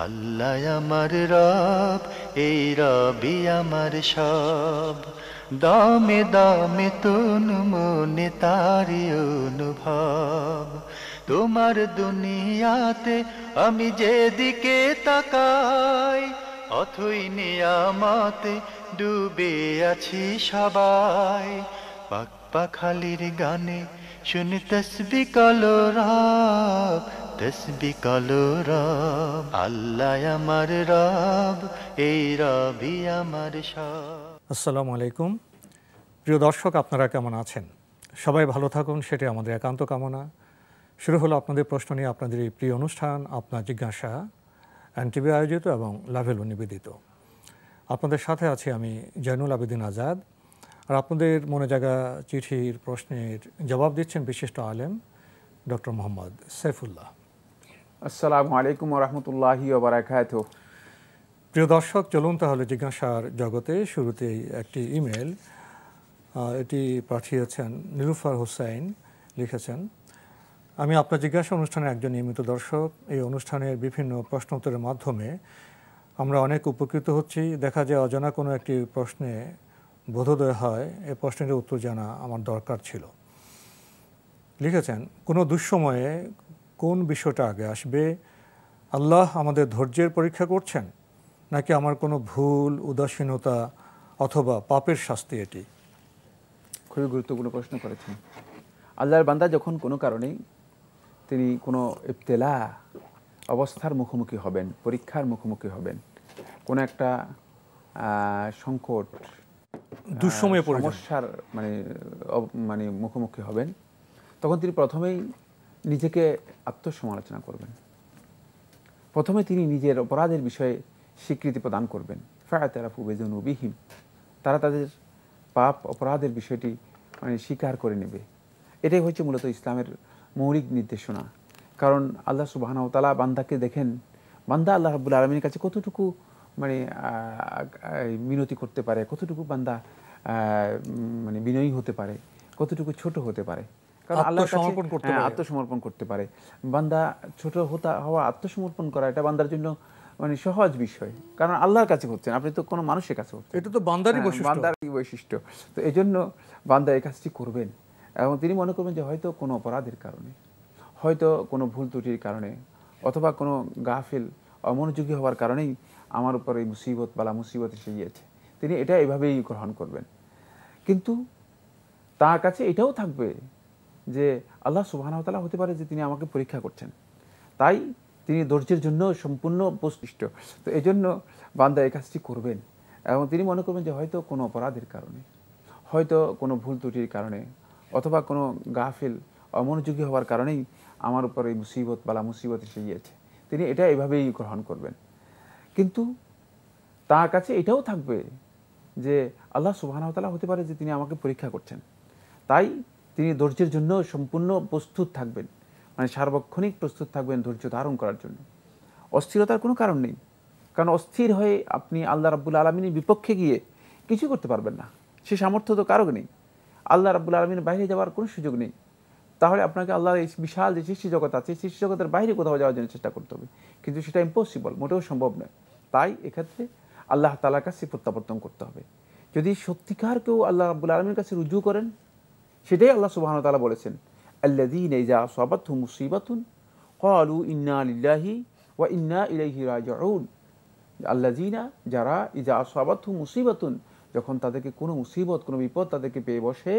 আল্লাহ আমার রব, এই রবি আমার সব। দামে দামে তন মনে তারি অনুভব। তোমার দুনিয়াতে আমি যেদিকে তাকাই, অথই নিয়ামতে ডুবে আছি সবাই। পাক পাখালির গানে শুনি তসবিহ কলরব, তসবিহ কলরব। আল্লাহ আমার রব, এই রবি আমার সব। আসসালামু আলাইকুম। প্রিয় দর্শক, আপনারা কেমন আছেন? সবাই ভালো থাকুন, সেটাই আমাদের একান্ত কামনা। শুরু হলো আপনাদের প্রশ্ন নিয়ে আপনাদের এই প্রিয় অনুষ্ঠান আপনার জিজ্ঞাসা, এনটিভি আয়োজিত এবং লাভেলো নিবেদিত। আপনাদের সাথে আছি আমি জয়নুল আবেদিন আজাদ। আর আপনাদের মনে জাগা চিঠির প্রশ্নের জবাব দিচ্ছেন বিশিষ্ট আলেম ডক্টর মোহাম্মদ সাইফুল্লাহ। আসসালামু আলাইকুম ওয়া রাহমাতুল্লাহি ওয়া বারাকাতুহু। প্রিয় দর্শক, চলুন তাহলে জিজ্ঞাসার জগতে। শুরুতেই একটি ইমেল, এটি পাঠিয়েছেন নিলুফার হোসাইন। লিখেছেন, আমি আপনার জিজ্ঞাসা অনুষ্ঠানের একজন নিয়মিত দর্শক। এই অনুষ্ঠানের বিভিন্ন প্রশ্ন উত্তরের মাধ্যমে আমরা অনেক উপকৃত হচ্ছি। দেখা যায় অজানা কোনো একটি প্রশ্নে বোধোদয় হয়, এই প্রশ্নের উত্তর জানা আমার দরকার ছিল। লিখেছেন, কোনো দুঃসময়ে কোন বিষয়টা আগে আসবে? আল্লাহ আমাদের ধৈর্যের পরীক্ষা করছেন, নাকি আমার কোনো ভুল, উদাসীনতা অথবা পাপের শাস্তি এটি? খুবই গুরুত্বপূর্ণ প্রশ্ন করেছেন। আল্লাহর বান্দা যখন কোনো কারণেই তিনি কোনো ইবতেলা অবস্থার মুখোমুখি হবেন, পরীক্ষার মুখোমুখি হবেন, কোনো একটা সংকট, দুঃসময়ে সমস্যার মানে মুখোমুখি হবেন, তখন তিনি প্রথমেই নিজেকে আত্মসমালোচনা করবেন। প্রথমে তিনি নিজের অপরাধের বিষয়ে স্বীকৃতি প্রদান করবেন। ফায়াতারাফু বিযুনুবিহিম, তারা তাদের পাপ অপরাধের বিষয়টি স্বীকার করে নেবে। এটাই হচ্ছে মূলত ইসলামের মৌলিক নির্দেশনা। কারণ আল্লাহ সুবহানাহু ওয়া তাআলা বান্দাকে দেখেন, বান্দা আল্লাহ রাব্বুল আলামিনের কাছে কতটুকু মিনতি করতে পারে, কতটুকু বান্দা বিনয়ী হতে পারে, কতটুকু ছোট হতে পারে। কারণ আল্লাহর কাছে আত্মসমর্পণ করতে পারে। বান্দা ছোট হওয়া, আত্মসমর্পণ করা, এটা বান্দার জন্য সহজ বিষয়। কারণ আল্লাহর কাছে হচ্ছেন, আপনি তো কোনো মানুষের কাছে হচ্ছেন। এটা তো বান্দারই বৈশিষ্ট্য। তো এই জন্য বান্দা এই কাজটি করবেন এবং তিনি মনে করবেন যে হয়তো কোনো অপরাধের কারণে, হয়তো কোনো ভুল ত্রুটির কারণে, অথবা কোনো গাফিল অমনোযোগী হওয়ার কারণেই আমার উপর এই মুসিবত এসে গিয়েছে। তিনি এটা এভাবেই গ্রহণ করবেন। কিন্তু তার কাছে এটাও থাকবে যে আল্লাহ সুবহানাহু ওয়া তাআলা হতে পারে যে তিনি আমাকে পরীক্ষা করছেন, তাই তিনি ধৈর্যের জন্য সম্পূর্ণ প্রস্তুত। তো এই জন্য বান্দা এই কাজটি করবেন এবং তিনি মনে করবেন যে হয়তো কোনো অপরাধের কারণে, হয়তো কোনো ভুল ত্রুটির কারণে, অথবা কোনো গাফিল অমনোযোগী হওয়ার কারণেই আমার উপর এই মুসিবত এসে গিয়েছে। তিনি এটা এভাবেই গ্রহণ করবেন। কিন্তু তার কাছে এটাও থাকবে যে আল্লাহ সুবহানাহু ওয়া তাআলা হতে পারে যে তিনি আমাকে পরীক্ষা করছেন, তাই তিনি ধৈর্যের জন্য সম্পূর্ণ প্রস্তুত থাকবেন, সার্বক্ষণিক প্রস্তুত থাকবেন ধৈর্য ধারণ করার জন্য। অস্থিরতার কোনো কারণ নেই, কারণ অস্থির হয়ে আপনি আল্লাহ রাব্বুল আলামিনের বিপক্ষে গিয়ে কিছু করতে পারবেন না। সে সামর্থ্য তো কারো নেই। আল্লাহ রাব্বুল আলামিনের বাইরে যাওয়ার কোনো সুযোগ নেই। তাহলে আপনাকে আল্লাহর এই বিশাল যে সৃষ্টি জগৎ আছে, সৃষ্টি জগতের বাইরে কোথাও যাওয়ার জন্য চেষ্টা করতে হবে, কিন্তু সেটা ইম্পসিবল, মোটেও সম্ভব নয়। তাই এক্ষেত্রে আল্লাহ তাআলার কাছে প্রত্যাবর্তন করতে হবে। যদি সত্যিকার কেউ আল্লাহ রাব্বুল আলামিনের কাছে রুজু করেন, সেটাই আল্লাহ সুবহানাহু ওয়া তাআলা বলেছেন, আল্লাযীনা ইযা আসাবাতহুম মুসিবাতুন ক্বালু ইন্না লিল্লাহি ওয়া ইন্না ইলাইহি রাজিউন। আল্লাযীনা, যারা ইযা আসাবাতহুম মুসিবাতুন, যখন তাদেরকে কোনো মুসিবত, কোনো বিপদ তাদেরকে পেয়ে বসে,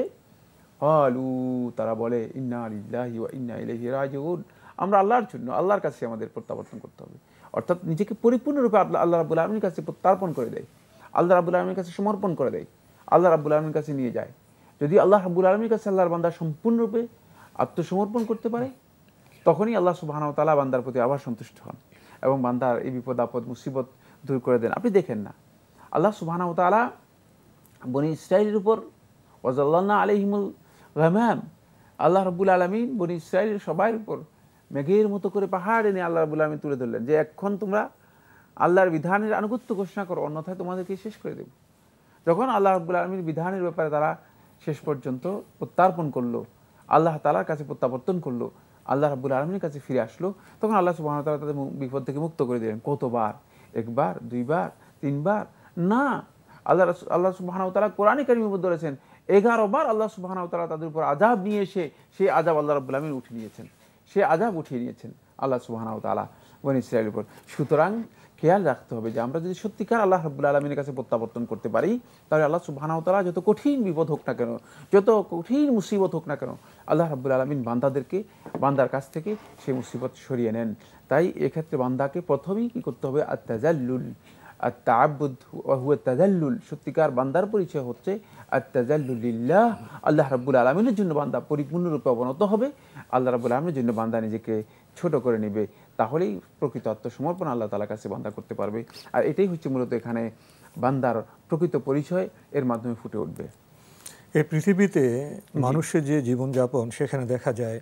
ক্বালু, তারা বলে, ইন্না লিল্লাহি ওয়া ইন্না ইলাইহি রাজিউন, আমরা আল্লাহর জন্য, আল্লাহর কাছে আমাদের প্রত্যাবর্তন করতে হবে। অর্থাৎ নিজেকে পরিপূর্ণরূপে আল্লাহ রাব্বুল আলামিনের কাছে প্রত্যার্পণ করে দেয়, আল্লাহ রাব্বুল আলামিনের কাছে সমর্পণ করে দেয়, আল্লাহ রাব্বুল আলামিনের কাছে নিয়ে যায়। যদি আল্লাহ রাব্বুল আলামিনের কাছে আল্লাহর বান্দা সম্পূর্ণরূপে আত্মসমর্পণ করতে পারে, তখনই আল্লাহ সুবহানাহু ওয়া তাআলা বান্দার প্রতি আবার সন্তুষ্ট হন এবং বান্দার এই বিপদ আপদ মুসিবত দূর করে দেন। আপনি দেখেন না, আল্লাহ সুবহানাহু ওয়া তাআলা বনি ইসরাঈলের উপর ওয়াজাল্লালনা আলাইহিমুল গামাম, আল্লাহ রাব্বুল আলামিন বনি ইসরাঈলের সবার উপর মেঘের মতো করে পাহাড় এনে আল্লাহ রাব্বুল আলামিন তুলে ধরলেন যে এখন তোমরা আল্লাহর বিধানের আনুগত্য ঘোষণা করো, অন্যথায় তোমাদেরকে শেষ করে দেব। যখন আল্লাহ রাব্বুল আলামিন বিধানের ব্যাপারে তারা শেষ পর্যন্ত প্রত্যার্পণ করলো, আল্লাহ তাআলার কাছে প্রত্যাবর্তন করলো, আল্লাহ রাব্বুল আলামিনের কাছে ফিরে আসলো, তখন আল্লাহ সুবহানাহু ওয়া তাআলা তাদের বিপদ থেকে মুক্ত করে দিলেন। কতবার? একবার, দুইবার, তিনবার না, আল্লাহ সুবহানাহু ওয়া তাআলা কোরআনে কারীমের মধ্যে বলেছেন 11 বার আল্লাহ সুবহানাহু ওয়া তাআলা তাদের উপর আযাব নিয়ে এসে সেই আযাব আল্লাহ রাব্বুল আলামিন উঠিয়ে নিয়েছেন, সেই আযাব উঠিয়ে নিয়েছেন আল্লাহ সুবহানাহু ওয়া তাআলা বনী ইসরাঈলের উপর। সুতরাং খেয়াল রাখতে হবে যে আমরা যদি সত্যিকার আল্লাহ রাব্বুল আলামিনের কাছে প্রত্যাবর্তন করতে পারি, তাহলে আল্লাহ সুবহানাহু ওয়া তাআলা যত কঠিন বিপদ হোক না কেন, যত কঠিন মুসিবত হোক না কেন, আল্লাহ রাব্বুল আলামিন বান্দার কাছ থেকে সেই মুসিবত সরিয়ে নেন। তাই এক্ষেত্রে বান্দাকে প্রথমেই কি করতে হবে? আত-তাযাল্লুল, আত-তাআব্বুদ ওয়া হুয়া আত-তাযাল্লুল। সত্যিকার বান্দার পরিচয় হচ্ছে আত-তাযাল্লুল লিল্লাহ। আল্লাহ রাব্বুল আলামিনের জন্য বান্দা পরিপূর্ণরূপে অবনত হবে, আল্লাহ রাব্বুল আলামিনের জন্য বান্দা নিজেকে ছোট করে নেবে, তাহলেই প্রকৃত আত্মসমর্পণ আল্লাহ তাআলার কাছে বান্দা করতে পারবে। আর এটাই হচ্ছে মূলত এখানে বান্দার প্রকৃত পরিচয়, এর মাধ্যমে ফুটে উঠবে। এই পৃথিবীতে মানুষের যে জীবনযাপন, সেখানে দেখা যায়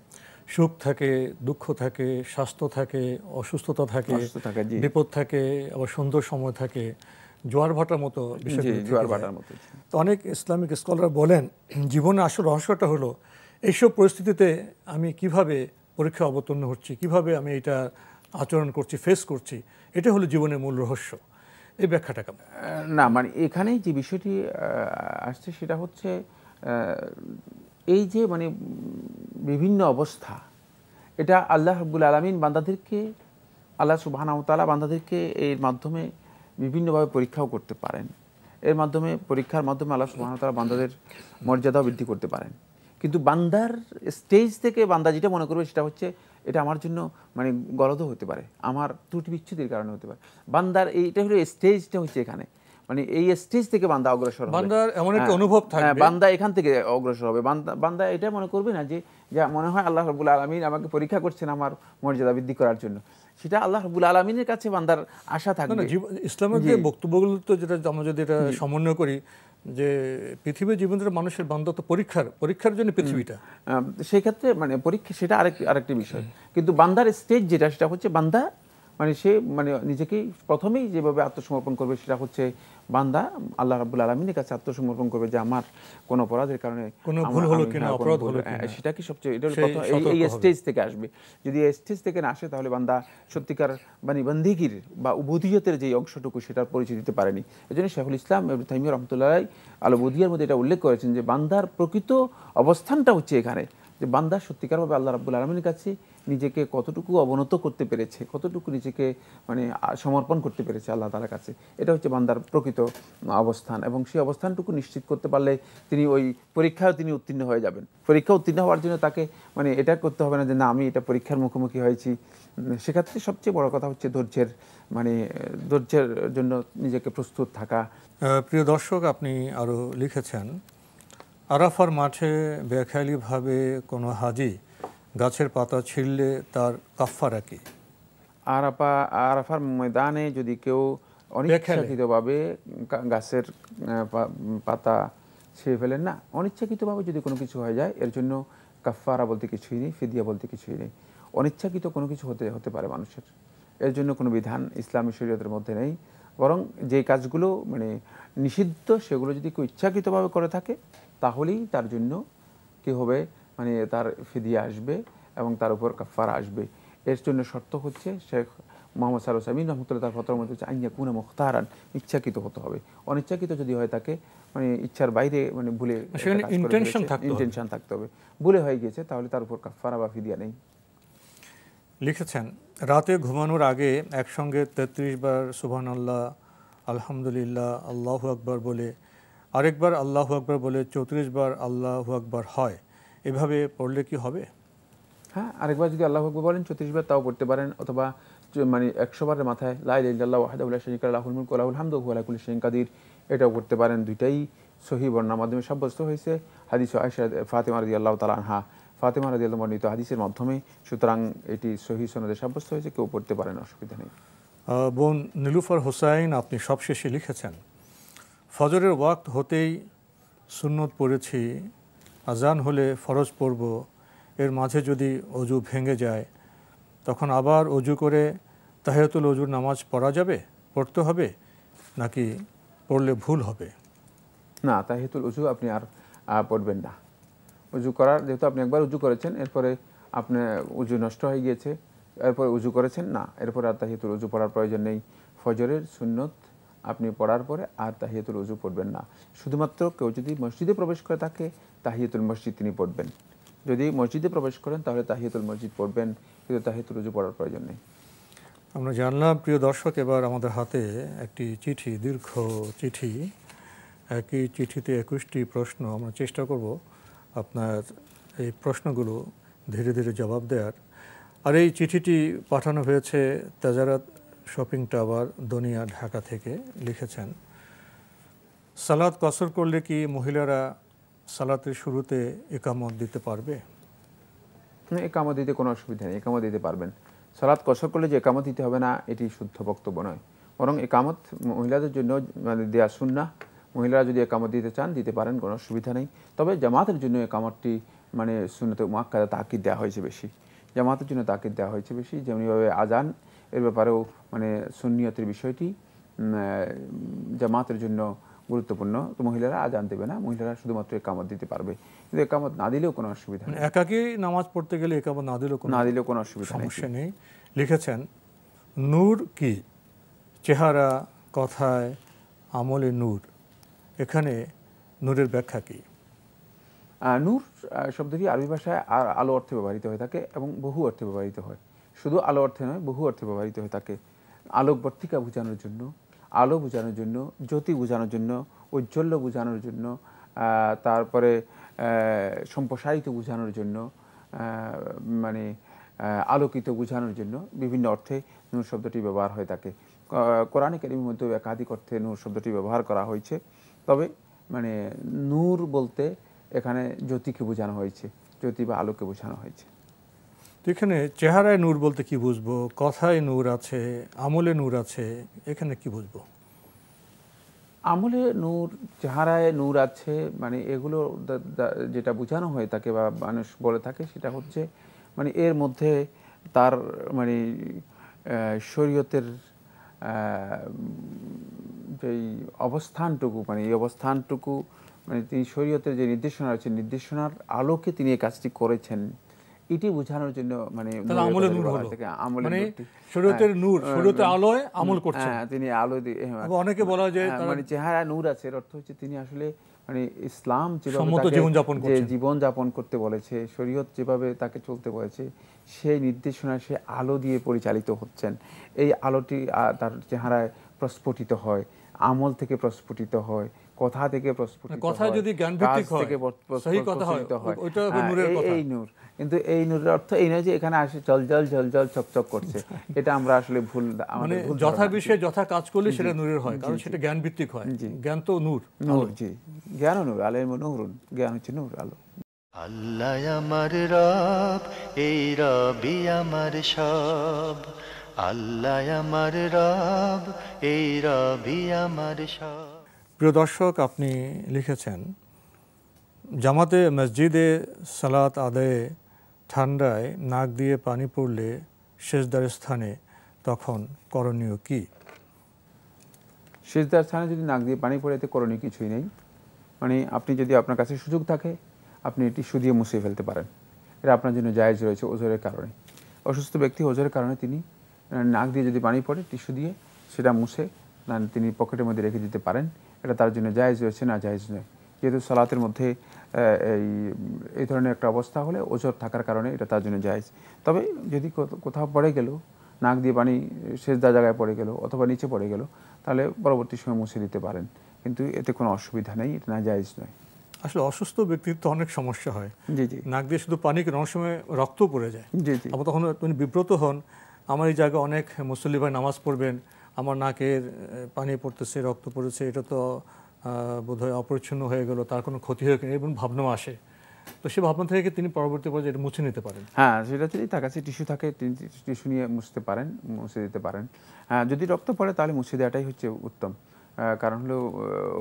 সুখ থাকে, দুঃখ থাকে, স্বাস্থ্য থাকে, অসুস্থতা থাকে, বিপদ থাকে, আবার সুন্দর সময় থাকে, জোয়ার ভাটার মতো বিষয়। তো অনেক ইসলামিক স্কলার বলেন জীবনের আসল রহস্যটা হলো এইসব পরিস্থিতিতে আমি কিভাবে পরীক্ষা অবতীর্ণ হচ্ছি, কিভাবে আমি এটা আচরণ করছি, ফেস করছি, এটা হলো জীবনের মূল রহস্য। এই ব্যাখ্যাটা কেমন? না, মানে এখানেই যে বিষয়টি আসছে সেটা হচ্ছে এই যে মানে বিভিন্ন অবস্থা, এটা আল্লাহ রাব্বুল আলামিন বান্দাদেরকে, আল্লাহ সুবহানাহু ওয়া তাআলা বান্দাদেরকে এর মাধ্যমে বিভিন্নভাবে পরীক্ষাও করতে পারেন। এর মাধ্যমে, পরীক্ষার মাধ্যমে আল্লাহ সুবহানাহু ওয়া তাআলা বান্দাদের মর্যাদাও বৃদ্ধি করতে পারেন। কিন্তু বান্দার স্টেজ থেকে বান্দা যেটা মনে করবে সেটা হচ্ছে এটা আমার জন্য মানে গলদও হতে পারে, আমার ত্রুটি বিচ্ছুতির কারণে হতে পারে। বান্দার এইটা হলো স্টেজটা হচ্ছে এখানে, মানে এই স্টেজ থেকে বান্দা অগ্রসর হবে, বান্দার এমন একটা অনুভব থাকবে, বান্দা এখান থেকে অগ্রসর হবে। বান্দা এটা মনে করবে না যে যা মনে হয় আল্লাহ রাব্বুল আলামিন আমাকে পরীক্ষা করছেন আমার মর্যাদা বৃদ্ধি করার জন্য, সেটা আল্লাহ রাব্বুল আলামিনের কাছে বান্দার আশা থাকবে। ইসলামের যে বক্তব্যগুলো, তো যেটা আমরা যদি এটা সমন্বয় করি যে পৃথিবীর জীবনের মানুষের বান্দা তো পরীক্ষার জন্য পৃথিবীটা, সেই ক্ষেত্রে মানে পরীক্ষা সেটা আরেকটি বিষয়। কিন্তু বান্দার স্টেজ যেটা, সেটা হচ্ছে বান্দা মানে সে মানে নিজেকে প্রথমেই যেভাবে আত্মসমর্পণ করবে সেটা হচ্ছে বান্দা আল্লাহ রাব্বুল আলামিনের কাছে আত্মসমর্পণ করবে যে আমার কোন অপরাধের কারণে কোনো ভুল হলো কিনা, অপরাধ হলো কিনা, সেটা কি সবচেয়ে এটা এই স্টেজ থেকে আসবে। যদি এই স্টেজ থেকে না আসে তাহলে বান্দা সত্যিকার মানে বন্দেগীর বা উবুদিয়তের যে অংশটুকু সেটার পরিচয় দিতে পারেনি। এজন্য শাইখুল ইসলাম ইবনে তাইমিয়া রাহমাতুল্লাহ আলাইহি আল উবুদিয়ার মধ্যে এটা উল্লেখ করেছেন যে বান্দার প্রকৃত অবস্থানটা হচ্ছে এখানে, যে বান্দা সত্যিকারভাবে আল্লাহ রাব্বুল আলামিনের কাছে নিজেকে কতটুকু অবনত করতে পেরেছে, কতটুকু নিজেকে মানে সমর্পণ করতে পেরেছে আল্লাহ তাআলার কাছে, এটা হচ্ছে বান্দার প্রকৃত অবস্থান। এবং সেই অবস্থানটুকু নিশ্চিত করতে পারলে তিনি ওই পরীক্ষায় তিনি উত্তীর্ণ হয়ে যাবেন। পরীক্ষা উত্তীর্ণ হওয়ার জন্য তাকে মানে এটা করতে হবে না যে না আমি এটা পরীক্ষার মুখোমুখি হয়েছি। সেক্ষেত্রে সবচেয়ে বড় কথা হচ্ছে ধৈর্যের জন্য নিজেকে প্রস্তুত থাকা। প্রিয় দর্শক, আপনি আরও লিখেছেন আরাফার মাঠে বেখেয়ালিভাবে কোনো হাজি গাছের পাতা ছিঁড়লে তার কাফফারা কি? আরাফার ময়দানে যদি কেউ অনিচ্ছাকৃতভাবে গাছের পাতা ছিঁড়ে ফেলেন, না অনিচ্ছাকৃতভাবে যদি কোনো কিছু হয়ে যায়, এর জন্য কাফফারা বলতে কিছুই নেই, ফিদিয়া বলতে কিছুই নেই। অনিচ্ছাকৃত কোনো কিছু হতে পারে মানুষের, এর জন্য কোনো বিধান ইসলামী শরীয়তের মধ্যে নেই। বরং যে কাজগুলো মানে নিষিদ্ধ সেগুলো যদি কেউ ইচ্ছাকৃতভাবে করে থাকে তাহলেই তার জন্য কি হবে, মানে তার ফিদিয়া আসবে এবং তার উপর কাফফারা আসবে। এর জন্য শর্ত হচ্ছে শেখ মোহাম্মদ সারুস আমিন রহমতুল্লাহ তার ফতোয়ার মধ্যে হচ্ছে আইয়া কুনা মুখতারান, ইচ্ছাকৃত হতে হবে। অনিচ্ছাকৃত যদি হয় তাকে মানে ইচ্ছার বাইরে মানে ভুলে ইন্টেনশন থাকতে হবে, ভুলে হয়ে গিয়েছে তাহলে তার উপর কাফফারা বা ফিদিয়া নেই। লিখেছেন রাতে ঘুমানোর আগে একসঙ্গে 33 বার সুবহানাল্লাহ, আলহামদুলিল্লাহ, আল্লাহু আকবার বলে আরেকবার আল্লাহু আকবার বলে 34 বার আল্লাহু আকবার হয়, এভাবে পড়লে কি হবে? হ্যাঁ, আরেকবার যদি আল্লাহু আকবার বলেন 34 বার তাও পড়তে পারেন, অথবা মানে 100 বারের মাথায় লা ইলাহা ইল্লাল্লাহু ওয়াহদাহু লা শারীকা লাহু লাহুল মুলকু ওয়া লাহুল হামদু ওয়া হুয়া আলা কুল্লি শাইইন কাদির, এটাও করতে পারেন। দুইটাই সহিহ বর্ণনার মাধ্যমে সাব্যস্ত হয়েছে। হাদিস আয়েশা ফাতিমা রাদিয়াল্লাহু তাআলা আনহা, ফাতিমা রাদিয়াল্লাহু বর্ণিত হাদিসের মাধ্যমে, সুতরাং এটি সহিহ সনদে সাব্যস্ত হয়েছে, কেউ পড়তে পারেন, অসুবিধা নেই। বোন নীলুফার হোসাইন, আপনি সবশেষে লিখেছেন ফজরের ওয়াক্ত হতেই সুন্নত পড়েছি, আজান হলে ফরজ পড়ব, এর মাঝে যদি অজু ভেঙে যায় তখন আবার অজু করে তাহিয়াতুল অজুর নামাজ পড়তে হবে নাকি পড়লে ভুল হবে? না, তাহিয়াতুল অজু আপনি আর পড়বেন না। অজু করার যেহেতু আপনি একবার অজু করেছেন, এরপরে আপনার উজু নষ্ট হয়ে গিয়েছে, এরপরে উজু করেছেন না, এরপরে আর তাহিয়াতুল উজু পড়ার প্রয়োজন নেই। ফজরের সুন্নত আপনি পড়ার পরে আর তাহিয়াতুল উজু পড়বেন না। শুধুমাত্র কেউ যদি মসজিদে প্রবেশ করে থাকে তাহিয়াতুল মসজিদ তিনি পড়বেন। যদি মসজিদে প্রবেশ করেন তাহলে তাহিয়াতুল মসজিদ পড়বেন, কিন্তু তাহিয়াতুল উজু পড়ার প্রয়োজন নেই। আমরা জানলাম প্রিয় দর্শক, এবার আমাদের হাতে একটি চিঠি, দীর্ঘ চিঠি। একই চিঠিতে 21টি প্রশ্ন। আমরা চেষ্টা করব আপনার এই প্রশ্নগুলো ধীরে ধীরে জবাব দেওয়ার। আর এই চিঠিটি পাঠানো হয়েছে তেজারাত শপিং টাওয়ার, দনিয়া, ঢাকা থেকে। লিখেছেন, সালাত কসর করলে কি মহিলারা সালাতের শুরুতে একামত দিতে পারবে? একামত দিতে কোনো অসুবিধা নেই, একামত দিতে পারবেন। সালাত কসর করলে যে একামত দিতে হবে না, এটি শুদ্ধ বক্তব্য নয়। বরং একামত মহিলাদের জন্য মানে দেয়া সুন্নাহ। মহিলারা যদি একামত দিতে চান দিতে পারেন, কোনো অসুবিধা নেই। তবে জামাতের জন্য একামতটি মানে সুন্নতে মুআক্কাদা তাকিদ দেওয়া হয়েছে বেশি, জামাতের জন্য তাকিদ দেওয়া হয়েছে বেশি। যেমনিভাবে আজান এর ব্যাপারেও মানে সুন্নিয়তের বিষয়টি জামাতের জন্য গুরুত্বপূর্ণ। তো মহিলারা আজান দেবে না, মহিলারা শুধুমাত্র একামত দিতে পারবে, কিন্তু একামত না দিলেও কোনো অসুবিধা নেই। একাকী নামাজ পড়তে গেলে একামত না দিলেও কোনো অসুবিধা সমস্যা নেই। লিখেছেন, নূর কি? চেহারা, কথায়, আমলে নূর। এখানে নূরের ব্যাখ্যা কি? নূর শব্দটি আরবি ভাষায় আলো অর্থে ব্যবহৃত হয়ে থাকে এবং বহু অর্থে ব্যবহৃত হয়। শুধু আলো অর্থে নয়, বহু অর্থে ব্যবহৃত হয়ে থাকে। আলোকবর্তিকা বোঝানোর জন্য, আলো বোঝানোর জন্য, জ্যোতি বোঝানোর জন্য, ঔজ্জ্বল্য বোঝানোর জন্য, তারপরে সম্প্রসারিত বোঝানোর জন্য, মানে আলোকিত বোঝানোর জন্য বিভিন্ন অর্থে নূর শব্দটি ব্যবহার হয়ে থাকে। কোরআনে কারীমের মধ্যে একাধিক অর্থে নূর শব্দটি ব্যবহার করা হয়েছে। তবে মানে নূর বলতে এখানে জ্যোতিকে বোঝানো হয়েছে, জ্যোতি বা আলোকে বোঝানো হয়েছে। তো এখানে চেহারায় নূর বলতে কি বুঝবো? কথায় নূর আছে, আমলে নূর আছে, এখানে কি বুঝবো? আমলে নূর, চেহারায় নূর আছে, মানে এগুলো যেটা বোঝানো হয়ে থাকে বা মানুষ বলে থাকে সেটা হচ্ছে মানে এর মধ্যে তার মানে শরীয়তের যেই অবস্থানটুকু, মানে এই অবস্থানটুকু মানে তিনি শরীয়তের যে নির্দেশনা আছে, নির্দেশনার আলোকে তিনি এই কাজটি করেছেন, এটি বোঝানোর জন্য মানে আমলে নূর হলো, মানে শরীয়তের নূর, শরীয়তের আলোয় আমল করছেন। তিনি আলো দিয়ে, অনেকে বলা যায় মানে চেহারা নূর আছে, এর অর্থ হচ্ছে তিনি আসলে মানে ইসলাম সম্মত জীবন যাপন করতে বলেছে, শরীয়ত যেভাবে তাকে চলতে বলেছে, সেই নির্দেশনা সে আলো দিয়ে পরিচালিত হচ্ছেন। এই আলোটি তার চেহারায় প্রস্ফুটিত হয়, আমল থেকে প্রস্ফুটিত হয়, কথা থেকে প্রস্ফুটিত হয়, কথা যদি জ্ঞান ভিত্তিক হয়, সহি কথা হয়, ওইটা নূরের কথা। এই নূর, কিন্তু এই নূরের অর্থ এই নয় যে এখানে আসে জল জল জল জল চকচক করছে। এটা আমরা আসলে ভুল, মানে যথা বিষয়ে যথা কাজ করলে সেটা নূরের হয়, কারণ সেটা জ্ঞান ভিত্তিক হয়। জ্ঞান তো নূর, নূর, জি, জ্ঞান ও নূর, আলেম নূরুন, জ্ঞান হচ্ছে নূর, আলো। আল্লাহ আমার রব, এই রবি আমার সব। আল্লাহ আমার রব, এই রবি আমার সব। প্রিয় দর্শক, আপনি লিখেছেন, জামাতে মসজিদে সালাত আদায়ে ঠান্ডায় নাক দিয়ে পানি পড়লে সেজদার স্থানে তখন করণীয় কি? সেজদার স্থানে যদি নাক দিয়ে পানি পড়ে, এতে করণীয় কিছুই নেই। মানে আপনি যদি আপনার কাছে সুযোগ থাকে আপনি টিস্যু দিয়ে মুছে ফেলতে পারেন, এটা আপনার জন্য জায়েজ রয়েছে ওজরের কারণে। অসুস্থ ব্যক্তি ওজরের কারণে তিনি নাক দিয়ে যদি পানি পড়ে টিস্যু দিয়ে সেটা মুছে তিনি পকেটের মধ্যে রেখে দিতে পারেন, এটা তার জন্য জায়েজ রয়েছে, না জায়েজ নয়। যেহেতু সালাতের মধ্যে এই ধরনের একটা অবস্থা হলে ওজর থাকার কারণে এটা তার জন্য জায়েজ। তবে যদি কোথাও পড়ে গেল, নাক দিয়ে পানি সেজদা জায়গায় পড়ে গেল অথবা নিচে পড়ে গেল, তাহলে পরবর্তী সময় মুছে দিতে পারেন, কিন্তু এতে কোনো অসুবিধা নেই, এটা না জায়েজ নয়। আসলে অসুস্থ ব্যক্তির তো অনেক সমস্যা হয়। জি জি, নাক দিয়ে শুধু পানি কেন, অনেক সময় রক্ত পড়ে যায়। জি জি, আবার তখন তিনি বিব্রত হন, আমার এই জায়গায় অনেক মুসল্লি ভাই নামাজ পড়বেন, আমার নাকের পানি পড়তেছে, রক্ত পড়েছে, এটা তো বোধহয় অপরিচ্ছন্ন হয়ে গেল, তার কোনো ক্ষতি হয়ে গেল, এবং ভাবনা আসে। তো সে ভাবনা থেকে তিনি পরবর্তী পর্যায়ে এটা মুছে নিতে পারেন। হ্যাঁ, সেটা যদি তার কাছে টিস্যু থাকে তিনি টিস্যু নিয়ে মুছতে পারেন, মুছে দিতে পারেন। যদি রক্ত পড়ে তাহলে মুছে দেওয়াটাই হচ্ছে উত্তম। কারণ হলো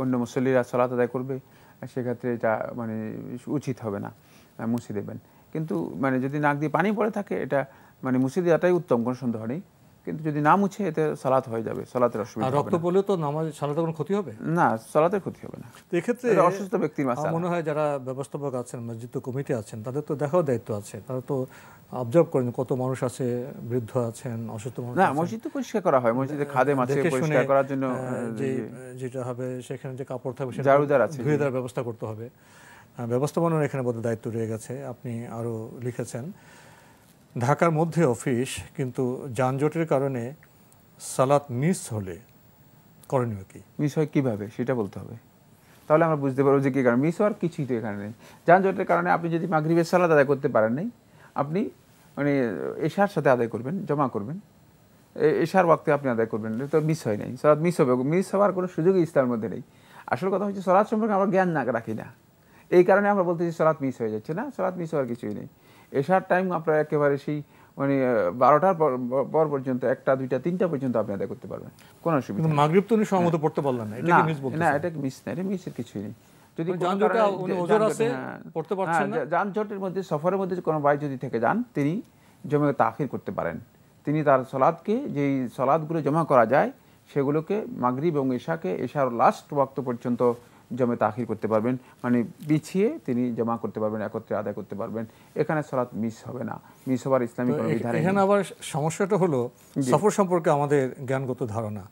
অন্য মুসল্লিরা সালাত আদায় করবে, সেক্ষেত্রে এটা মানে উচিত হবে না, মুছে দেবেন। কিন্তু মানে যদি নাক দিয়ে পানি পড়ে থাকে, এটা মানে মুছে দেওয়াটাই উত্তম, কোনো সন্দেহ নেই। কিন্তু যদি না মুছে এতে সালাত হয়ে যাবে, সালাতের অসুবিধা আর হবে রক্ত না। পড়লে তো নামাজ সালাতে কোনো ক্ষতি হবে না, সালাতের ক্ষতি হবে না। তো এক্ষেত্রে এটা অসুস্থ ব্যক্তির আমার মাসালা। মনে হয় যারা ব্যবস্থাপক আছেন, মসজিদ কমিটি আছেন, তাদের তো দেখাও দায়িত্ব আছে। তারা তো অবজার্ভ করেন কত মানুষ আছে, বৃদ্ধ আছেন, অসুস্থ মানুষ না, আছেন। মসজিদ তো পরিষ্কার করা হয়, মসজিদে খাদেম আছে দেখে শুনে পরিষ্কার করার জন্য, যেটা হবে সেখানে যে কাপড় থাকবে সেটা জারুদার আছে, ধুয়ে দেওয়ার ব্যবস্থা করতে হবে। ব্যবস্থাপনার এখানে বোধহয় দায়িত্ব রয়ে গেছে। আপনি আরও লিখেছেন ঢাকার মধ্যে অফিস, কিন্তু যানজটের কারণে সালাত মিস হলে করণীয় কি? মিস হয় কিভাবে সেটা বলতে হবে, তাহলে আমরা বুঝতে পারবো যে কি কারণ। মিস হওয়ার কিছুই তো এখানে নেই। যানজটের কারণে আপনি যদি মাগরিবের সালাত আদায় করতে পারেন নাই, আপনি মানে এশার সাথে আদায় করবেন, জমা করবেন, এশার ওয়াক্তে আপনি আদায় করবেন, তো মিস হয় নাই, সালাত মিস হবে। মিস হওয়ার কোনো সুযোগই ইসলামের মধ্যে নেই। আসল কথা হচ্ছে সালাত সম্পর্কে আমরা জ্ঞান না রাখি না, এই কারণে আমরা বলতেছি সালাত মিস হয়ে যাচ্ছে। না, সালাত মিস হওয়ার কিছুই নেই। এশার টাইম আপনার একেবারে সেই মানে 12টার পর পর্যন্ত, 1টা 2টা 3টা পর্যন্ত আপনি আদায় করতে পারবেন, কোনো অসুবিধা কিন্তু নেই। মাগরিব তো উনি সময় পড়তে পারলেন না, এটা কি মিস বলতেছেন? না, এটা মিস না, এটা মিসের কিছুই নেই। যদি যানজটে উনি ওজোর আছে, পড়তে পারছেন না, যানজটের মধ্যে, সফরের মধ্যে কোনো ভাই যদি থেকে যান, তিনি জমা তাখির করতে পারেন। তিনি তার সালাতকে, যেই সালাতগুলো জমা করা যায় সেগুলোকে মাগরিব এবং এশাকে, এশার লাস্ট ওয়াক্ত পর্যন্ত জমে তাখির করতে পারবেন, মানে পিছিয়ে তিনি জমা করতে পারবেন, একত্রে আদায় করতে পারবেন। এখানে সালাত মিস হবে না, মিস হওয়ার ইসলামিক কোনো বিধান নেই। এখানে আবার সমস্যাটা হলো সফর সম্পর্কে আমাদের জ্ঞানগত ধারণা।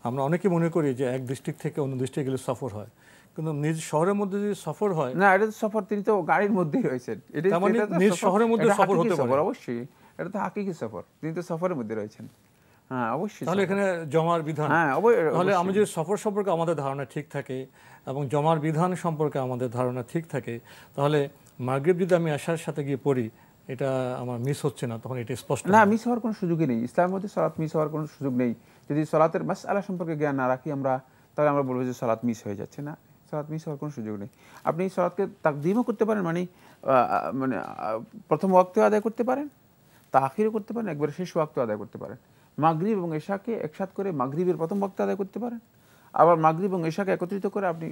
আমরা অনেকে মনে করি যে এক ডিস্ট্রিক্ট থেকে অন্য ডিস্ট্রিক্টে গেলে সফর হয়, কিন্তু নিজ শহরের মধ্যে যদি সফর হয়, না, এটা তো সফর, তিনি তো গাড়ির মধ্যেই রয়েছেন। তার মানে নিজ শহরের মধ্যে সফর হতে পারে, অবশ্যই এটা তো হাকিকি সফর, তিনি তো সফরের মধ্যে রয়েছেন। হ্যাঁ, অবশ্যই। তাহলে এখানে জমার বিধান, হ্যাঁ, তাহলে আমি যদি সফর সম্পর্কে আমাদের ধারণা ঠিক থাকে এবং জমার বিধান সম্পর্কে আমাদের ধারণা ঠিক থাকে, তাহলে মাগরিব যদি আমি আশার সাথে গিয়ে পড়ি, এটা আমার মিস হচ্ছে না, তখন এটা স্পষ্ট না, মিস হওয়ার কোনো সুযোগই নেই। ইসলামের মধ্যে সালাত মিস হওয়ার কোনো সুযোগ নেই। যদি সালাতের মাসআলা সম্পর্কে জ্ঞান না রাখি আমরা, তাহলে আমরা বলবো যে সালাত মিস হয়ে যাচ্ছে। না, সালাত মিস হওয়ার কোনো সুযোগ নেই। আপনি সালাতকে তাকদিমও করতে পারেন, মানে প্রথম ওয়াক্তেও আদায় করতে পারেন, তাখিরও করতে পারেন, একবারে শেষ ওয়াক্তেও আদায় করতে পারেন। মাগরিব এবং এশাকে একসাথে করে মাগরিবের প্রথম ওয়াক্তে আদায় করতে পারেন, আবার মাগরিব এবং এশাকে একত্রিত করে আপনি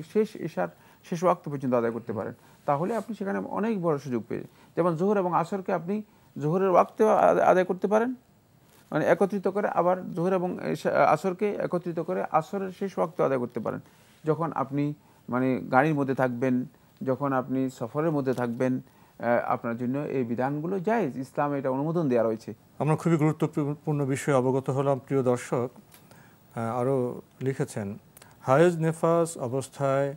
এশার শেষ ওয়াক্ত পর্যন্ত আদায় করতে পারেন। তাহলে আপনি সেখানে অনেক বড় সুযোগ পেয়ে, যেমন জোহর এবং আসরকে আপনি জোহরের ওয়াক্তেও আদায় করতে পারেন, মানে একত্রিত করে, আবার জোহর এবং আসরকে একত্রিত করে আসরের শেষ ওয়াক্ত আদায় করতে পারেন। যখন আপনি মানে গাড়ির মধ্যে থাকবেন, যখন আপনি সফরের মধ্যে থাকবেন, আপনার জন্য এই বিধানগুলো জায়েজ, ইসলাম এটা অনুমোদন দেওয়া রয়েছে। আমরা খুবই গুরুত্বপূর্ণ বিষয়ে অবগত হলাম। প্রিয় দর্শক আরও লিখেছেন, হায়েজ নেফাস অবস্থায়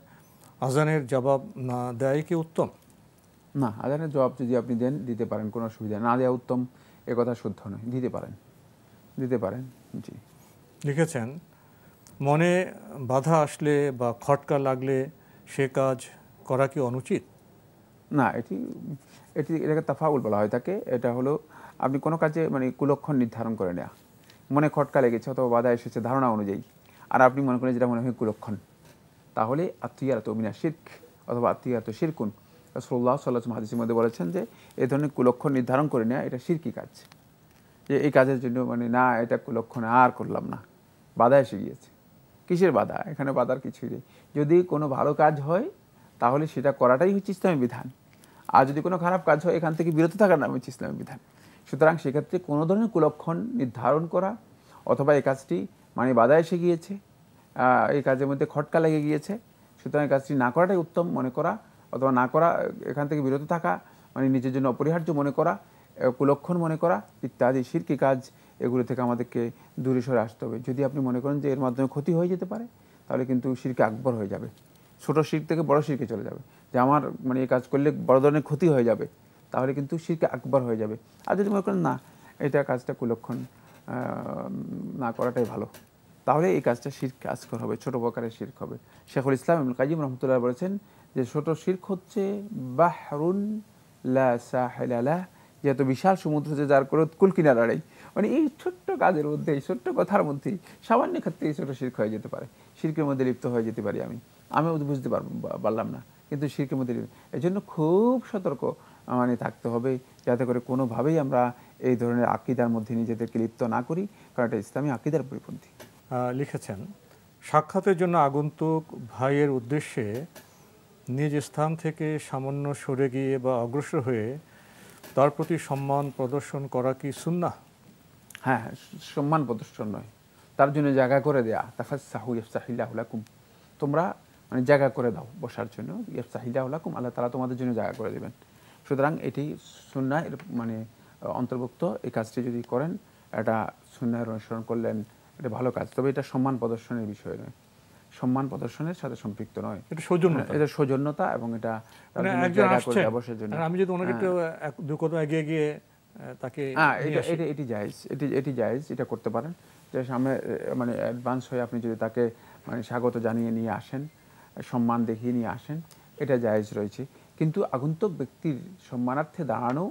আজানের জবাব না দেয় কি উত্তম? না, আজানের জবাব যদি আপনি দেন, দিতে পারেন, কোনো অসুবিধা না দেওয়া উত্তম এ কথা শুদ্ধ নয়, দিতে পারেন, দিতে পারেন। জি, লিখেছেন, মনে বাধা আসলে বা খটকা লাগলে সে কাজ করা কি অনুচিত? না, এটাকে তাফাউল বলা হয় থাকে। এটা হলো আপনি কোনো কাজে মানে কুলক্ষণ নির্ধারণ করে নেওয়া। মনে খটকা লেগেছে অথবা বাধা এসেছে ধারণা অনুযায়ী, আর আপনি মনে করেন যেটা মনে হয় কুলক্ষণ, তাহলে আত্মীয়াত মিনা শিরক অথবা আত্মীয়াত শিরকুন। রাসূলুল্লাহ সাল্লাল্লাহু আলাইহি ওয়াসাল্লাম হাদিসের মধ্যে বলেছেন যে এই ধরনের কুলক্ষণ নির্ধারণ করে নেওয়া এটা শিরকি কাজ। যে এই কাজের জন্য মানে না, এটা কুলক্ষণ আর করলাম না, বাধা এসে গিয়েছে। কিসের বাধা? এখানে বাধার কিছুই নেই। যদি কোনো ভালো কাজ হয় তাহলে সেটা করাটাই হচ্ছে ইসলামী বিধান, আর যদি কোনো খারাপ কাজ হয় এখান থেকে বিরত থাকার নাম হচ্ছে ইসলামী বিধান। সুতরাং সেক্ষেত্রে কোনো ধরনের কুলক্ষণ নির্ধারণ করা অথবা এই কাজটি মানে বাধা এসে গিয়েছে, এই কাজের মধ্যে খটকা লেগে গিয়েছে, সুতরাং এই কাজটি না করাটাই উত্তম মনে করা, অথবা না করা, এখান থেকে বিরত থাকা, মানে নিজের জন্য অপরিহার্য মনে করা, কুলক্ষণ মনে করা ইত্যাদি শিরকি কাজ, এগুলো থেকে আমাদেরকে দূরে সরে আসতে হবে। যদি আপনি মনে করেন যে এর মাধ্যমে ক্ষতি হয়ে যেতে পারে, তাহলে কিন্তু শিরকে আকবর হয়ে যাবে, ছোট শিরক থেকে বড় শিরকে চলে যাবে, যে আমার মানে এই কাজ করলে বড় ধরনের ক্ষতি হয়ে যাবে, তাহলে কিন্তু শিরকে আকবর হয়ে যাবে। আর যদি মনে করেন না, এটা কাজটা কুলক্ষণ না করাটাই ভালো, তাহলে এই কাজটা শিরক আসগর হবে, ছোট প্রকারের শিরক হবে। শেখুল ইসলাম ইবনুল কাইয়িম রাহমাতুল্লাহ বলেছেন যে ছোট শিরক হচ্ছে বাহরুন লা সাহিলা লাহ, যেহেতু বিশাল সমুদ্র যে যার কোনো কুল কিনারা নেই, মানে এই ছোট্ট কাজের মধ্যে, এই ছোট্ট কথার মধ্যেই, সামান্য ক্ষেত্রে এই ছোট শিরক হয়ে যেতে পারে, শিরকের মধ্যে লিপ্ত হয়ে যেতে পারি আমিও বুঝতে পারলাম না, কিন্তু শিরকের মধ্যে এই জন্য খুব সতর্ক মানে থাকতে হবে, যাতে করে কোনোভাবেই আমরা এই ধরনের আকীদার মধ্যে নিজেদেরকে লিপ্ত না করি, কারণ এটা ইসলামী আকীদার পরিপন্থী। লিখেছেন, সাক্ষাতের জন্য আগন্তুক ভাইয়ের উদ্দেশ্যে নিজ স্থান থেকে সামান্য সরে গিয়ে বা অগ্রসর হয়ে তার প্রতি সম্মান প্রদর্শন করা কি সুন্নাহ? হ্যাঁ, সম্মান প্রদর্শন নয়, তার জন্য জায়গা করে দেয়া। তাফাসসাহু ইয়াফসাহিল্লাহু লাকুম, তোমরা মানে জায়গা করে দাও বসার জন্য। ইয়াফসাহিল্লাহু লাকুম, আল্লাহ তাআলা তোমাদের জন্য জায়গা করে দেবেন। সুতরাং এটি সুন্নাহ মানে অন্তর্ভুক্ত। এই কাজটি যদি করেন, এটা সুন্নাহর অনুসরণ করলেন, এটা ভালো কাজ। তবে এটা সম্মান প্রদর্শনের বিষয় নয়, সম্মান প্রদর্শনের সাথে সম্পৃক্ত নয়। এটা সৌজন্যতা, এটা সৌজন্যতা, এবং এটা তার জন্য একজন জায়গা করে আসছেন, দেয়া বসার জন্য। আর আমি যদি ওনাকে একটু দু কদম এগিয়ে গিয়ে তাকে এটি জায়েজ, এটি জায়েজ, এটা করতে পারেন। যে সামনে মানে অ্যাডভান্স হয়ে আপনি যদি তাকে মানে স্বাগত জানিয়ে নিয়ে আসেন, সম্মান দেখিয়ে নিয়ে আসেন, এটা জায়েজ রয়েছে। কিন্তু আগন্তুক ব্যক্তির সম্মানার্থে দাঁড়ানো,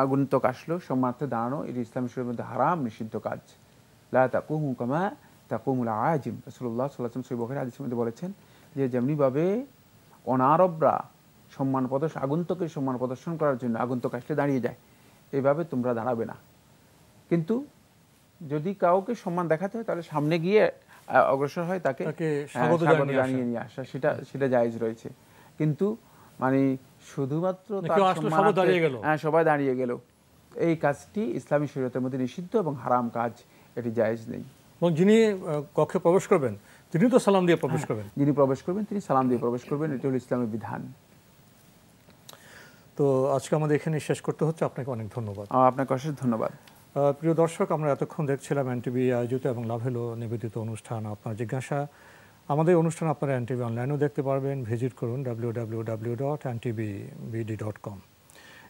আগন্তুক আসলো সম্মানার্থে দাঁড়ানো, এটি ইসলাম শরীয়তের মধ্যে হারাম, নিষিদ্ধ কাজ। লা তাকুমু কামা তাকুমুল আজিম, রাসূলুল্লাহ সাল্লাল্লাহু আলাইহি ওয়াসাল্লাম সহিহ বুখারী হাদিসের মধ্যে বলেছেন যে যেমনিভাবে অনারবরা সম্মান প্রদর্শন, আগন্তুকের সম্মান প্রদর্শন করার জন্য আগন্তুক আসলে দাঁড়িয়ে যায়, এইভাবে তোমরা দাঁড়াবে না। কিন্তু যদি কাউকে সম্মান দেখাতে হয়, তাহলে সামনে গিয়ে অগ্রসর হয় তাকে স্বাগত জানিয়ে নিয়ে আসা, সেটা জায়েজ রয়েছে। কিন্তু মানে শুধুমাত্র সবাই দাঁড়িয়ে গেল, এই কাজটি ইসলামী শরীয়তের মধ্যে নিষিদ্ধ এবং হারাম কাজ, এটি জায়েজ নেই। এবং যিনি কক্ষে প্রবেশ করবেন তিনি তো সালাম দিয়ে প্রবেশ করবেন, যিনি প্রবেশ করবেন তিনি সালাম দিয়ে প্রবেশ করবেন, এটি হলো ইসলামের বিধান। তো আজকে আমাদের এখানে শেষ করতে হচ্ছে। আপনাকে অনেক ধন্যবাদ। আপনাকে অশেষ ধন্যবাদ। প্রিয় দর্শক, আমরা এতক্ষণ দেখছিলাম এনটিভি আয়োজিত এবং লাভেলো নিবেদিত অনুষ্ঠান আপনার জিজ্ঞাসা। আমাদের অনুষ্ঠান আপনারা এনটিভি অনলাইনেও দেখতে পারবেন। ভিজিট করুন www.ntvbd.com।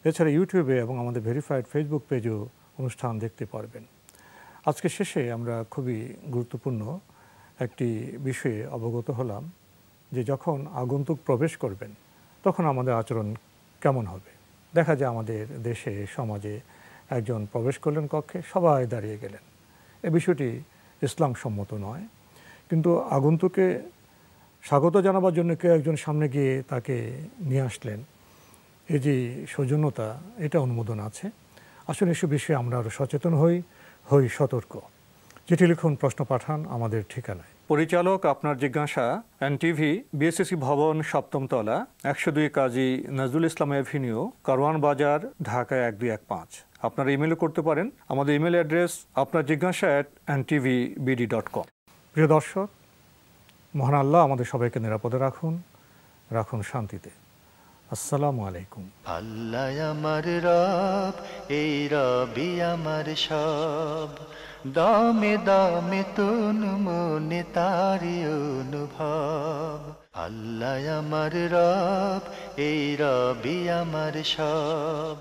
এছাড়া ইউটিউবে এবং আমাদের ভেরিফাইড ফেসবুক পেজেও অনুষ্ঠান দেখতে পারবেন। আজকে শেষে আমরা খুবই গুরুত্বপূর্ণ একটি বিষয়ে অবগত হলাম যে যখন আগন্তুক প্রবেশ করবেন তখন আমাদের আচরণ কেমন হবে। দেখা যায় আমাদের দেশে, সমাজে একজন প্রবেশ করলেন কক্ষে, সবাই দাঁড়িয়ে গেলেন। এই বিষয়টি ইসলাম সম্মত নয়। কিন্তু আগন্তুকে স্বাগত জানাবার জন্য কেউ একজন সামনে গিয়ে তাকে নিয়ে আসলেন, এই যে সৌজন্যতা, এটা অনুমোদন আছে। আসলে এসব বিষয়ে আমরা আরও সচেতন হই সতর্ক। চিঠি লিখুন, প্রশ্ন পাঠান আমাদের ঠিকানায়। পরিচালক আপনার জিজ্ঞাসা, এনটিভি, বিএসসি ভবন, 7ম তলা, 102 কাজী নজরুল ইসলাম এভিনিউ, কারওয়ান বাজার, ঢাকা 1215। আপনারা ইমেলও করতে পারেন। আমাদের ইমেল অ্যাড্রেস আপনার জিজ্ঞাসা @ntvbd.com। প্রিয় দর্শক, মহান আল্লাহ আমাদের সবাইকে নিরাপদে রাখুন শান্তিতে। আসসালামু আলাইকুম। আল্লাহ আমার রব, এই রবি আমার সব, দামে দামে তুন মনে তারি অনুভব। আল্লাহ আমার রব, এই রবি আমার সব।